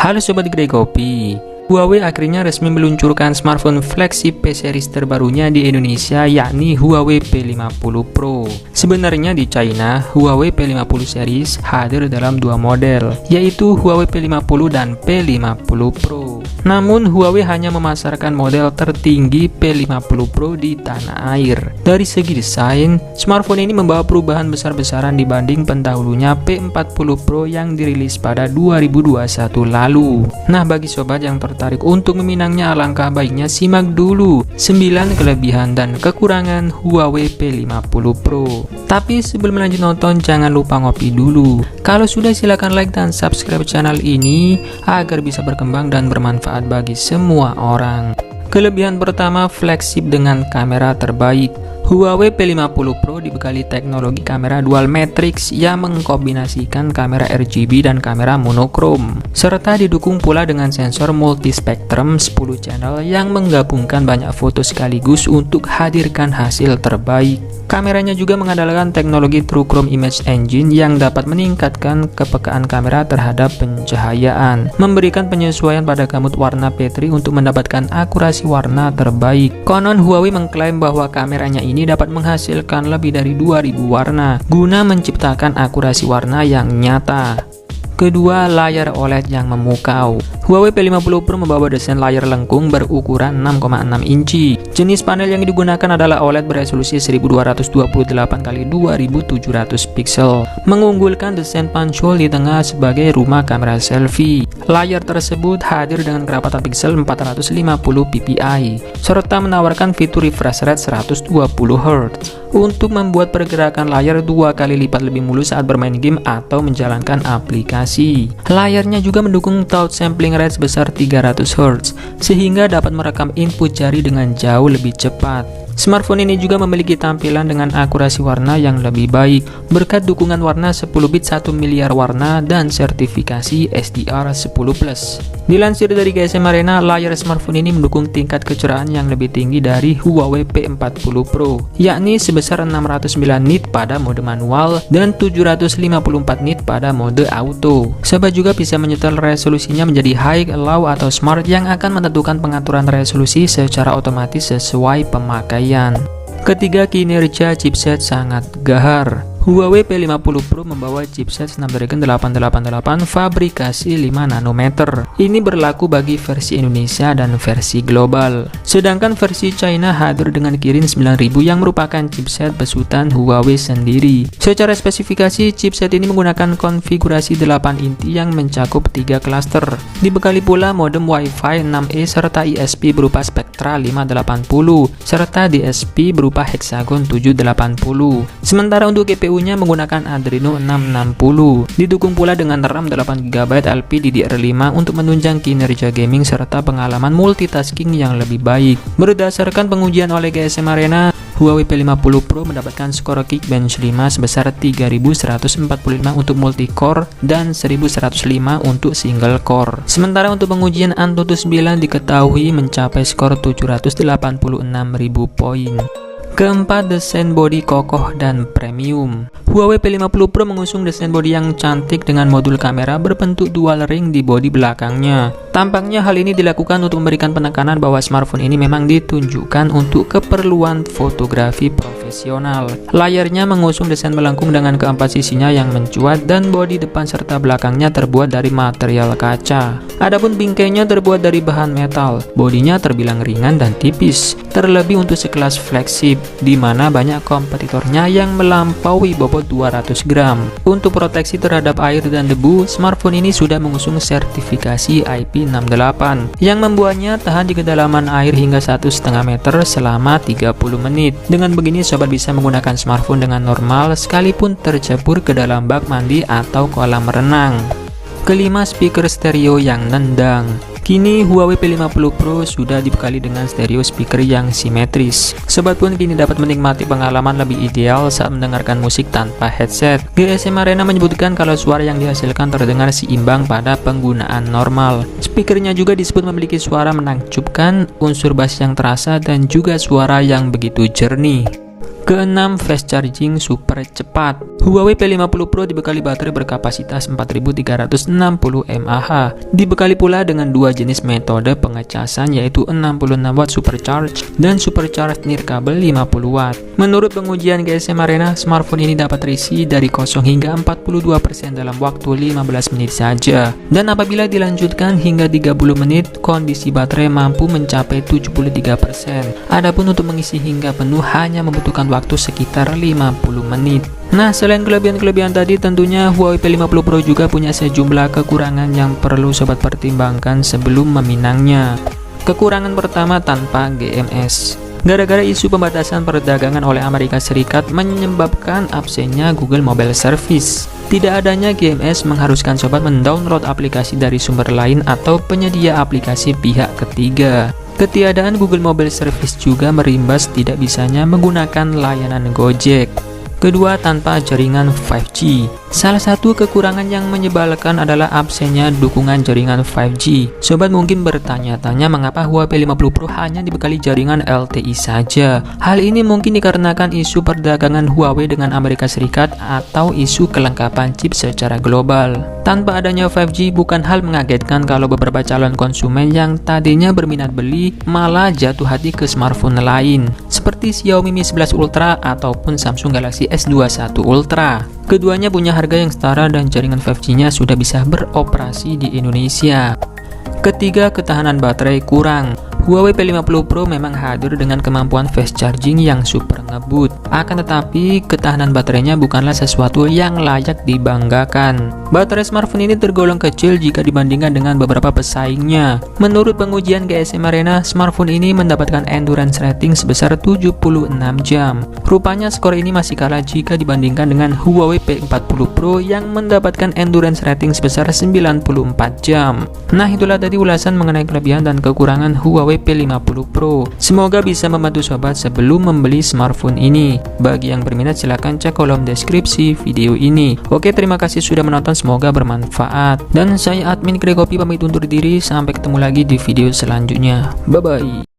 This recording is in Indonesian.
Halo Sobat Kedai Kopi, Huawei akhirnya resmi meluncurkan smartphone flagship P series terbarunya di Indonesia, yakni Huawei P50 Pro. Sebenarnya di China, Huawei P50 series hadir dalam dua model, yaitu Huawei P50 dan P50 Pro. Namun Huawei hanya memasarkan model tertinggi P50 Pro di tanah air. Dari segi desain, smartphone ini membawa perubahan besar-besaran dibanding pendahulunya P40 Pro yang dirilis pada 2021 lalu. Nah, bagi sobat yang tertarik untuk meminangnya, alangkah baiknya simak dulu 9 kelebihan dan kekurangan Huawei P50 Pro. Tapi sebelum lanjut nonton, jangan lupa ngopi dulu. Kalau sudah, silakan like dan subscribe channel ini agar bisa berkembang dan bermanfaat bagi semua orang. Kelebihan pertama, flagship dengan kamera terbaik. Huawei P50 Pro dibekali teknologi kamera dual matrix yang mengkombinasikan kamera RGB dan kamera monokrom, serta didukung pula dengan sensor multispektrum 10 channel yang menggabungkan banyak foto sekaligus untuk hadirkan hasil terbaik. Kameranya juga mengandalkan teknologi True Chrome Image Engine yang dapat meningkatkan kepekaan kamera terhadap pencahayaan, memberikan penyesuaian pada gamut warna P3 untuk mendapatkan akurasi warna terbaik. Konon Huawei mengklaim bahwa kameranya ini dapat menghasilkan lebih dari 2000 warna guna menciptakan akurasi warna yang nyata. Kedua, layar OLED yang memukau. Huawei P50 Pro membawa desain layar lengkung berukuran 6,6 inci. Jenis panel yang digunakan adalah OLED beresolusi 1228x2700 pixel, mengunggulkan desain punch hole di tengah sebagai rumah kamera selfie. Layar tersebut hadir dengan kerapatan pixel 450 ppi, serta menawarkan fitur refresh rate 120 Hz untuk membuat pergerakan layar 2 kali lipat lebih mulus saat bermain game atau menjalankan aplikasi. Layarnya juga mendukung touch sampling rate sebesar 300 Hz, sehingga dapat merekam input jari dengan jauh lebih cepat. Smartphone ini juga memiliki tampilan dengan akurasi warna yang lebih baik berkat dukungan warna 10 bit 1 miliar warna dan sertifikasi SDR10+. Dilansir dari GSM Arena, layar smartphone ini mendukung tingkat kecerahan yang lebih tinggi dari Huawei P40 Pro, yakni sebesar 609 nit pada mode manual dan 754 nit pada mode auto. Sobat juga bisa menyetel resolusinya menjadi high, low, atau smart yang akan menentukan pengaturan resolusi secara otomatis sesuai pemakaian. Ketiga, kinerja chipset sangat gahar. Huawei P50 Pro membawa chipset Snapdragon 888 fabrikasi 5 nanometer. Ini berlaku bagi versi Indonesia dan versi global. Sedangkan versi China hadir dengan Kirin 9000 yang merupakan chipset besutan Huawei sendiri. Secara spesifikasi, chipset ini menggunakan konfigurasi 8 inti yang mencakup 3 klaster. Dibekali pula modem Wi-Fi 6E serta ISP berupa Spectra 580 serta DSP berupa Hexagon 780. Sementara untuk GPU-nya menggunakan Adreno 660. Didukung pula dengan RAM 8GB LPDDR5 untuk menunjang kinerja gaming serta pengalaman multitasking yang lebih baik. Berdasarkan pengujian oleh GSM Arena, Huawei P50 Pro mendapatkan skor Geekbench 5 sebesar 3145 untuk multi-core dan 1105 untuk single core. Sementara untuk pengujian Antutu 9 diketahui mencapai skor 786.000 poin. Keempat, desain bodi kokoh dan premium. Huawei P50 Pro mengusung desain bodi yang cantik dengan modul kamera berbentuk dual ring di bodi belakangnya. Tampaknya hal ini dilakukan untuk memberikan penekanan bahwa smartphone ini memang ditunjukkan untuk keperluan fotografi profesional. Layarnya mengusung desain melengkung dengan keempat sisinya yang mencuat dan bodi depan serta belakangnya terbuat dari material kaca. Adapun bingkainya terbuat dari bahan metal. Bodinya terbilang ringan dan tipis, terlebih untuk sekelas flagship, di mana banyak kompetitornya yang melampaui bobot 200 gram. Untuk proteksi terhadap air dan debu, smartphone ini sudah mengusung sertifikasi IP68 yang membuatnya tahan di kedalaman air hingga 1,5 meter selama 30 menit. Dengan begini, sobat bisa menggunakan smartphone dengan normal sekalipun tercebur ke dalam bak mandi atau kolam renang. Kelima, speaker stereo yang nendang. Kini Huawei P50 Pro sudah dibekali dengan stereo speaker yang simetris. Sobat pun kini dapat menikmati pengalaman lebih ideal saat mendengarkan musik tanpa headset. GSM Arena menyebutkan kalau suara yang dihasilkan terdengar seimbang pada penggunaan normal. Speakernya juga disebut memiliki suara menakjubkan, unsur bass yang terasa, dan juga suara yang begitu jernih. Keenam, fast charging super cepat. Huawei P50 Pro dibekali baterai berkapasitas 4360 mAh. Dibekali pula dengan dua jenis metode pengecasan, yaitu 66 watt supercharge dan supercharge nirkabel 50 watt. Menurut pengujian GSM Arena, smartphone ini dapat terisi dari 0 hingga 42% dalam waktu 15 menit saja. Dan apabila dilanjutkan hingga 30 menit, kondisi baterai mampu mencapai 73%. Adapun untuk mengisi hingga penuh hanya membutuhkan waktu sekitar 50 menit. Nah, selain kelebihan-kelebihan tadi, tentunya Huawei P50 Pro juga punya sejumlah kekurangan yang perlu sobat pertimbangkan sebelum meminangnya. Kekurangan pertama, tanpa GMS. Gara-gara isu pembatasan perdagangan oleh Amerika Serikat menyebabkan absennya Google Mobile Service. Tidak adanya GMS mengharuskan sobat mendownload aplikasi dari sumber lain atau penyedia aplikasi pihak ketiga. Ketiadaan Google Mobile Service juga merimbas tidak bisanya menggunakan layanan Gojek. Kedua, tanpa jaringan 5G. Salah satu kekurangan yang menyebalkan adalah absennya dukungan jaringan 5G. Sobat mungkin bertanya-tanya mengapa Huawei P50 Pro hanya dibekali jaringan LTE saja. Hal ini mungkin dikarenakan isu perdagangan Huawei dengan Amerika Serikat atau isu kelengkapan chip secara global. Tanpa adanya 5G, bukan hal mengagetkan kalau beberapa calon konsumen yang tadinya berminat beli malah jatuh hati ke smartphone lain, seperti Xiaomi Mi 11 Ultra ataupun Samsung Galaxy S21 Ultra. Keduanya punya harga yang setara dan jaringan 5G-nya sudah bisa beroperasi di Indonesia. Ketiga, ketahanan baterai kurang. Huawei P50 Pro memang hadir dengan kemampuan fast charging yang super ngebut. Akan tetapi, ketahanan baterainya bukanlah sesuatu yang layak dibanggakan. Baterai smartphone ini tergolong kecil jika dibandingkan dengan beberapa pesaingnya. Menurut pengujian GSM Arena, smartphone ini mendapatkan endurance rating sebesar 76 jam. Rupanya skor ini masih kalah jika dibandingkan dengan Huawei P40 Pro yang mendapatkan endurance rating sebesar 94 jam. Nah, itulah tadi ulasan mengenai kelebihan dan kekurangan Huawei P50 Pro. Semoga bisa membantu sobat sebelum membeli smartphone ini. Bagi yang berminat silahkan cek kolom deskripsi video ini. Oke, terima kasih sudah menonton, semoga bermanfaat. Dan saya admin Krekopi pamit undur diri, sampai ketemu lagi di video selanjutnya. Bye bye.